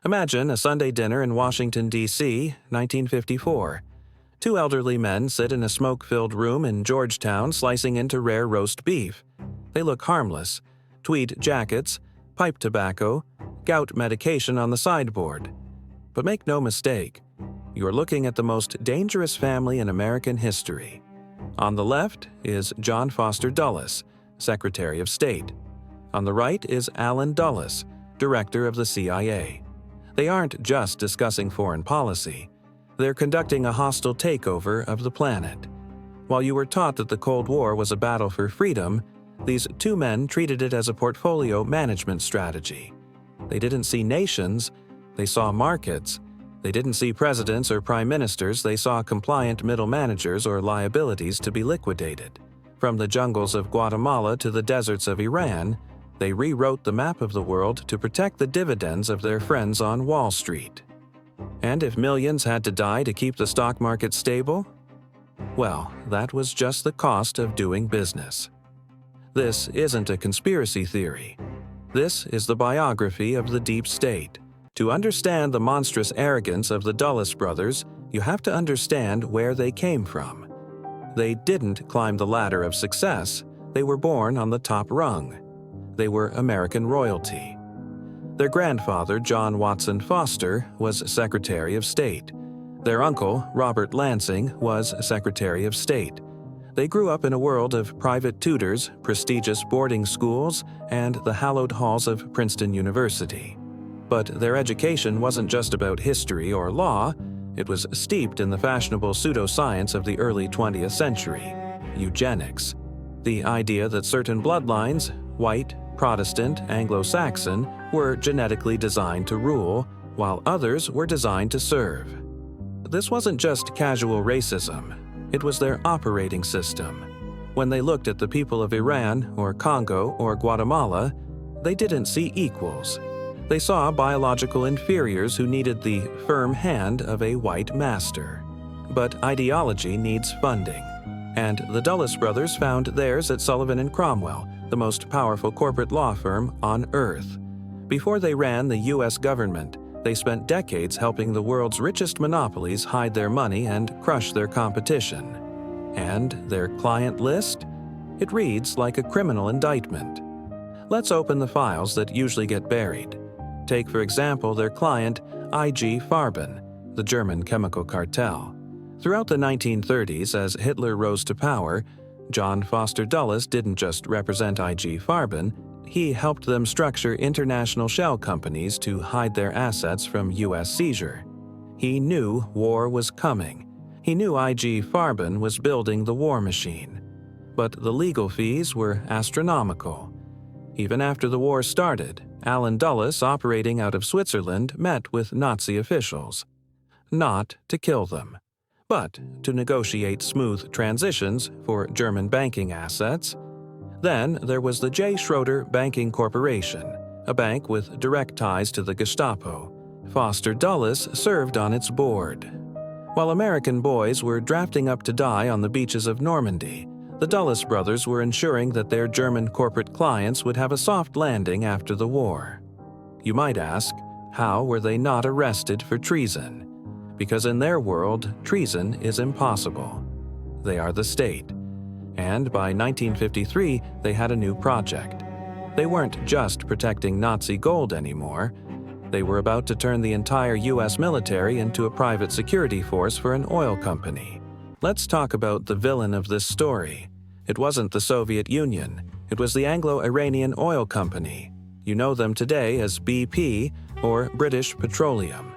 Imagine a Sunday dinner in Washington, D.C., 1954. Two elderly men sit in a smoke-filled room in Georgetown slicing into rare roast beef. They look harmless. Tweed jackets, pipe tobacco, gout medication on the sideboard. But make no mistake, you're looking at the most dangerous family in American history. On the left is John Foster Dulles, Secretary of State. On the right is Allen Dulles, Director of the CIA. They aren't just discussing foreign policy. They're conducting a hostile takeover of the planet. While you were taught that the Cold War was a battle for freedom, these two men treated it as a portfolio management strategy. They didn't see nations, they saw markets. They didn't see presidents or prime ministers, they saw compliant middle managers or liabilities to be liquidated. From the jungles of Guatemala to the deserts of Iran, they rewrote the map of the world to protect the dividends of their friends on Wall Street. And if millions had to die to keep the stock market stable? Well, that was just the cost of doing business. This isn't a conspiracy theory. This is the biography of the deep state. To understand the monstrous arrogance of the Dulles brothers, you have to understand where they came from. They didn't climb the ladder of success, they were born on the top rung. They were American royalty. Their grandfather, John Watson Foster, was Secretary of State. Their uncle, Robert Lansing, was Secretary of State. They grew up in a world of private tutors, prestigious boarding schools, and the hallowed halls of Princeton University. But their education wasn't just about history or law, it was steeped in the fashionable pseudoscience of the early 20th century, eugenics. The idea that certain bloodlines, white, Protestant, Anglo-Saxon, were genetically designed to rule, while others were designed to serve. This wasn't just casual racism, it was their operating system. When they looked at the people of Iran or Congo or Guatemala, they didn't see equals. They saw biological inferiors who needed the firm hand of a white master. But ideology needs funding, and the Dulles brothers found theirs at Sullivan & Cromwell, the most powerful corporate law firm on Earth. Before they ran the U.S. government, they spent decades helping the world's richest monopolies hide their money and crush their competition. And their client list? It reads like a criminal indictment. Let's open the files that usually get buried. Take, for example, their client, IG Farben, the German chemical cartel. Throughout the 1930s, as Hitler rose to power, John Foster Dulles didn't just represent IG Farben, he helped them structure international shell companies to hide their assets from U.S. seizure. He knew war was coming. He knew IG Farben was building the war machine. But the legal fees were astronomical. Even after the war started, Allen Dulles, operating out of Switzerland, met with Nazi officials. Not to kill them, but to negotiate smooth transitions for German banking assets. Then there was the J. Schroeder Banking Corporation, a bank with direct ties to the Gestapo. Foster Dulles served on its board. While American boys were drafting up to die on the beaches of Normandy, the Dulles brothers were ensuring that their German corporate clients would have a soft landing after the war. You might ask, how were they not arrested for treason? Because in their world, treason is impossible. They are the state. And by 1953, they had a new project. They weren't just protecting Nazi gold anymore. They were about to turn the entire U.S. military into a private security force for an oil company. Let's talk about the villain of this story. It wasn't the Soviet Union. It was the Anglo-Iranian Oil Company. You know them today as BP, or British Petroleum.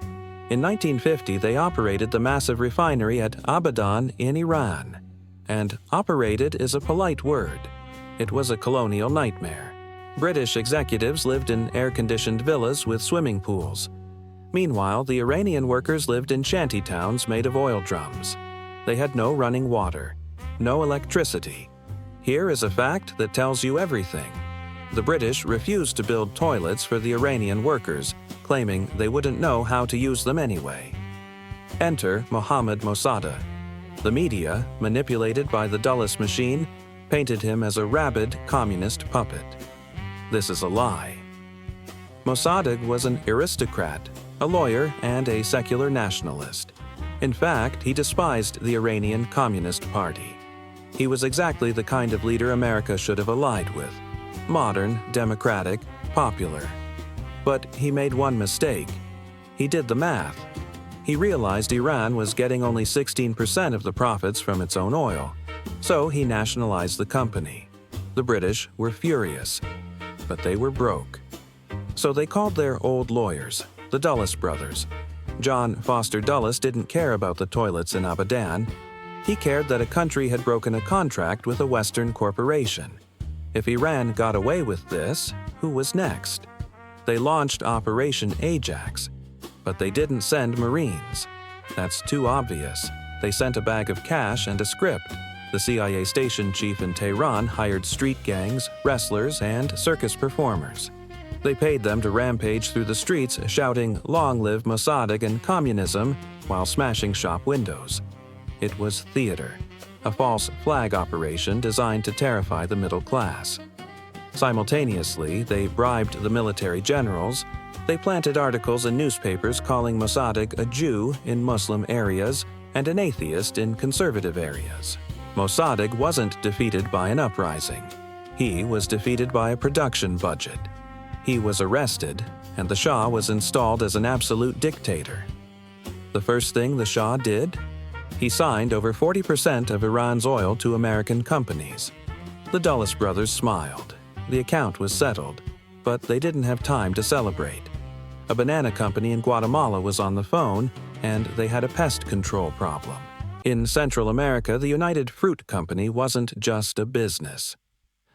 In 1950, they operated the massive refinery at Abadan in Iran. And operated is a polite word. It was a colonial nightmare. British executives lived in air-conditioned villas with swimming pools. Meanwhile, the Iranian workers lived in shanty towns made of oil drums. They had no running water, no electricity. Here is a fact that tells you everything. The British refused to build toilets for the Iranian workers, claiming they wouldn't know how to use them anyway. Enter Mohammad Mossadegh. The media, manipulated by the Dulles machine, painted him as a rabid communist puppet. This is a lie. Mossadegh was an aristocrat, a lawyer and a secular nationalist. In fact, he despised the Iranian Communist Party. He was exactly the kind of leader America should have allied with: modern, democratic, popular. But he made one mistake. He did the math. He realized Iran was getting only 16% of the profits from its own oil, so he nationalized the company. The British were furious, but they were broke. So they called their old lawyers, the Dulles brothers. John Foster Dulles didn't care about the toilets in Abadan. He cared that a country had broken a contract with a Western corporation. If Iran got away with this, who was next? They launched Operation Ajax, but they didn't send Marines. That's too obvious. They sent a bag of cash and a script. The CIA station chief in Tehran hired street gangs, wrestlers, and circus performers. They paid them to rampage through the streets shouting, "Long live Mossadegh and communism," while smashing shop windows. It was theater, a false flag operation designed to terrify the middle class. Simultaneously, they bribed the military generals. They planted articles in newspapers calling Mossadegh a Jew in Muslim areas and an atheist in conservative areas. Mossadegh wasn't defeated by an uprising. He was defeated by a production budget. He was arrested, and the Shah was installed as an absolute dictator. The first thing the Shah did? He signed over 40% of Iran's oil to American companies. The Dulles brothers smiled. The account was settled, but they didn't have time to celebrate. A banana company in Guatemala was on the phone, and they had a pest control problem. In Central America, the United Fruit Company wasn't just a business.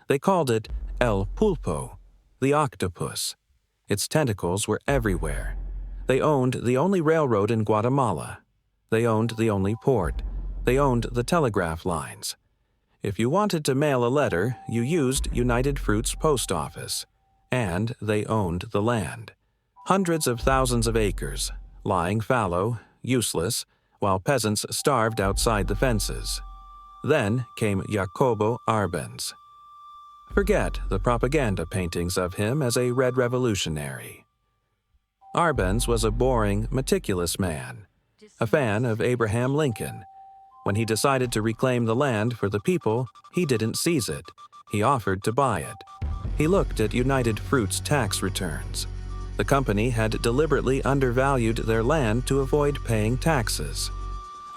They called it El Pulpo, the octopus. Its tentacles were everywhere. They owned the only railroad in Guatemala. They owned the only port. They owned the telegraph lines. If you wanted to mail a letter, you used United Fruit's post office. And they owned the land. Hundreds of thousands of acres, lying fallow, useless, while peasants starved outside the fences. Then came Jacobo Arbenz. Forget the propaganda paintings of him as a red revolutionary. Arbenz was a boring, meticulous man, a fan of Abraham Lincoln. When he decided to reclaim the land for the people, he didn't seize it. He offered to buy it. He looked at United Fruit's tax returns. The company had deliberately undervalued their land to avoid paying taxes.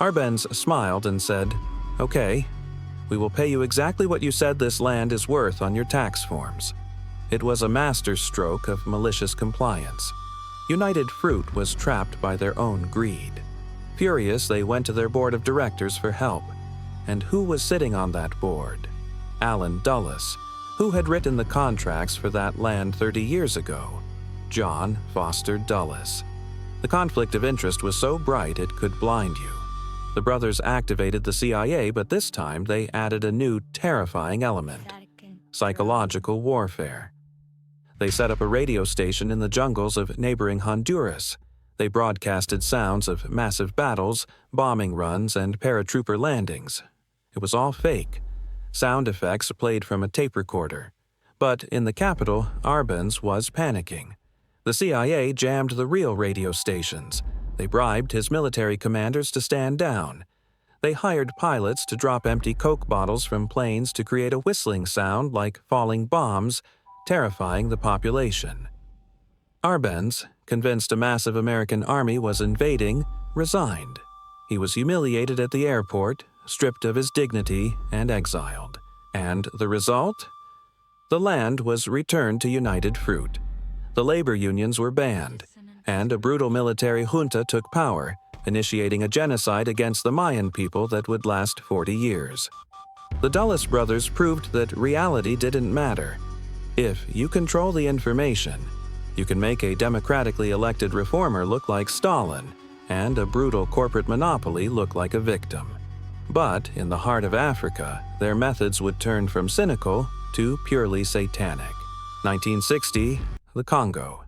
Arbenz smiled and said, "Okay, we will pay you exactly what you said this land is worth on your tax forms." It was a masterstroke of malicious compliance. United Fruit was trapped by their own greed. Furious, they went to their board of directors for help. And who was sitting on that board? Allen Dulles. Who had written the contracts for that land 30 years ago? John Foster Dulles. The conflict of interest was so bright it could blind you. The brothers activated the CIA, but this time they added a new terrifying element: psychological warfare. They set up a radio station in the jungles of neighboring Honduras. They broadcasted sounds of massive battles, bombing runs, and paratrooper landings. It was all fake. Sound effects played from a tape recorder. But in the capital, Arbenz was panicking. The CIA jammed the real radio stations. They bribed his military commanders to stand down. They hired pilots to drop empty Coke bottles from planes to create a whistling sound like falling bombs, terrifying the population. Arbenz, convinced a massive American army was invading, resigned. He was humiliated at the airport, stripped of his dignity, and exiled. And the result? The land was returned to United Fruit. The labor unions were banned, and a brutal military junta took power, initiating a genocide against the Mayan people that would last 40 years. The Dulles brothers proved that reality didn't matter. If you control the information, you can make a democratically elected reformer look like Stalin and a brutal corporate monopoly look like a victim. But in the heart of Africa, their methods would turn from cynical to purely satanic. 1960, the Congo.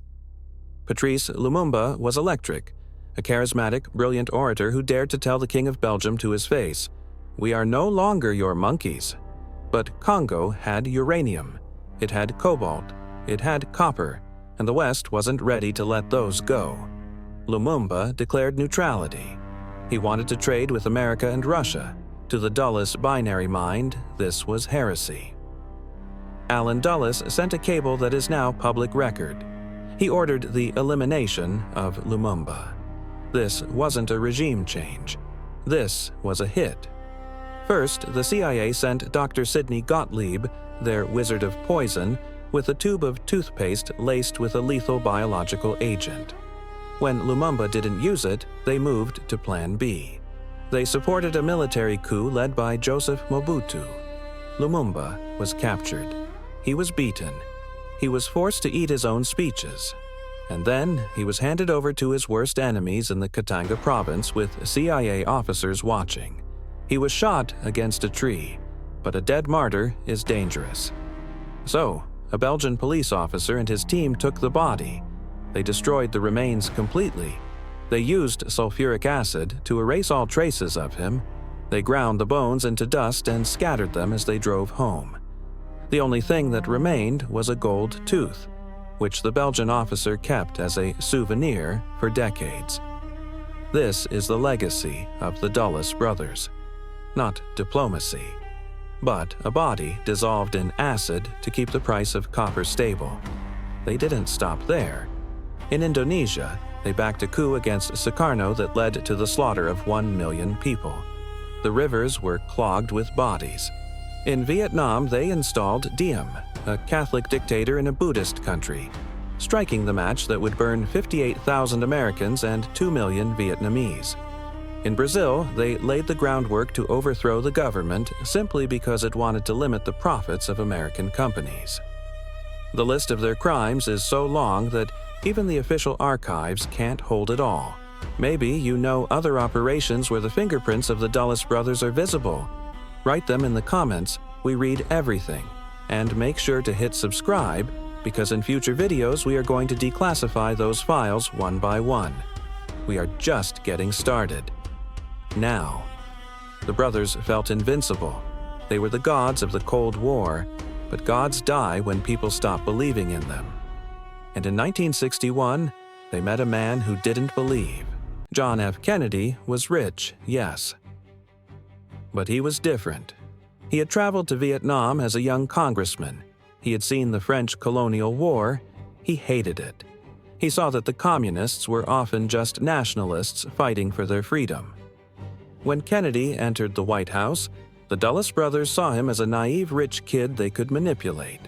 Patrice Lumumba was electric, a charismatic, brilliant orator who dared to tell the King of Belgium to his face, "We are no longer your monkeys." But Congo had uranium, it had cobalt, it had copper, and the West wasn't ready to let those go. Lumumba declared neutrality. He wanted to trade with America and Russia. To the Dulles binary mind, this was heresy. Allen Dulles sent a cable that is now public record. He ordered the elimination of Lumumba. This wasn't a regime change. This was a hit. First, the CIA sent Dr. Sidney Gottlieb, their wizard of poison, with a tube of toothpaste laced with a lethal biological agent. When Lumumba didn't use it, they moved to Plan B. They supported a military coup led by Joseph Mobutu. Lumumba was captured. He was beaten. He was forced to eat his own speeches. And then he was handed over to his worst enemies in the Katanga province with CIA officers watching. He was shot against a tree, but a dead martyr is dangerous. So, a Belgian police officer and his team took the body. They destroyed the remains completely. They used sulfuric acid to erase all traces of him. They ground the bones into dust and scattered them as they drove home. The only thing that remained was a gold tooth, which the Belgian officer kept as a souvenir for decades. This is the legacy of the Dulles brothers. Not diplomacy, but a body dissolved in acid to keep the price of copper stable. They didn't stop there. In Indonesia, they backed a coup against Sukarno that led to the slaughter of 1 million people. The rivers were clogged with bodies. In Vietnam, they installed Diem, a Catholic dictator in a Buddhist country, striking the match that would burn 58,000 Americans and 2 million Vietnamese. In Brazil, they laid the groundwork to overthrow the government simply because it wanted to limit the profits of American companies. The list of their crimes is so long that even the official archives can't hold it all. Maybe you know other operations where the fingerprints of the Dulles brothers are visible. Write them in the comments. We read everything. And make sure to hit subscribe, because in future videos we are going to declassify those files one by one. We are just getting started. Now, the brothers felt invincible. They were the gods of the Cold War, but gods die when people stop believing in them. And in 1961, they met a man who didn't believe. John F. Kennedy was rich, yes. But he was different. He had traveled to Vietnam as a young congressman. He had seen the French colonial war. He hated it. He saw that the communists were often just nationalists fighting for their freedom. When Kennedy entered the White House, the Dulles brothers saw him as a naive rich kid they could manipulate.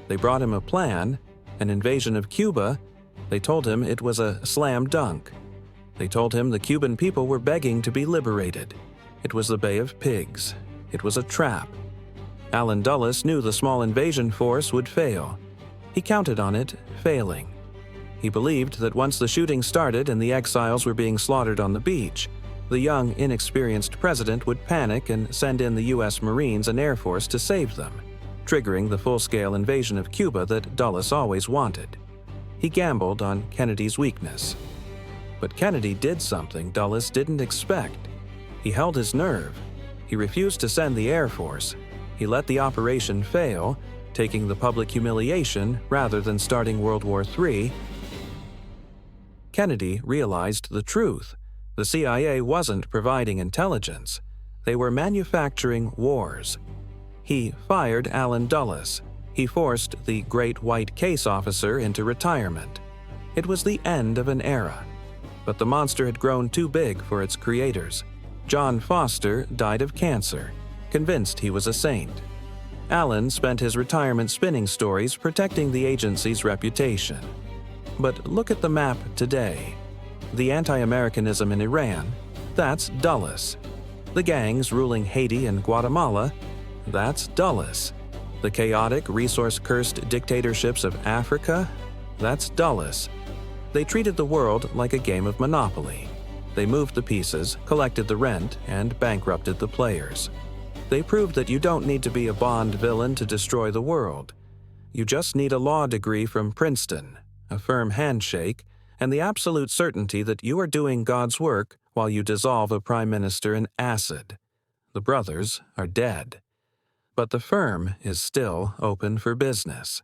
They brought him a plan, an invasion of Cuba. They told him it was a slam dunk. They told him the Cuban people were begging to be liberated. It was the Bay of Pigs. It was a trap. Allen Dulles knew the small invasion force would fail. He counted on it failing. He believed that once the shooting started and the exiles were being slaughtered on the beach, the young, inexperienced president would panic and send in the U.S. Marines and Air Force to save them, triggering the full-scale invasion of Cuba that Dulles always wanted. He gambled on Kennedy's weakness. But Kennedy did something Dulles didn't expect. He held his nerve. He refused to send the Air Force. He let the operation fail, taking the public humiliation rather than starting World War III. Kennedy realized the truth. The CIA wasn't providing intelligence. They were manufacturing wars. He fired Allen Dulles. He forced the great white case officer into retirement. It was the end of an era. But the monster had grown too big for its creators. John Foster died of cancer, convinced he was a saint. Allen spent his retirement spinning stories protecting the agency's reputation. But look at the map today. The anti-Americanism in Iran, that's Dulles. The gangs ruling Haiti and Guatemala, that's Dulles. The chaotic, resource-cursed dictatorships of Africa, that's Dulles. They treated the world like a game of Monopoly. They moved the pieces, collected the rent, and bankrupted the players. They proved that you don't need to be a Bond villain to destroy the world. You just need a law degree from Princeton, a firm handshake, and the absolute certainty that you are doing God's work while you dissolve a prime minister in acid. The brothers are dead. But the firm is still open for business.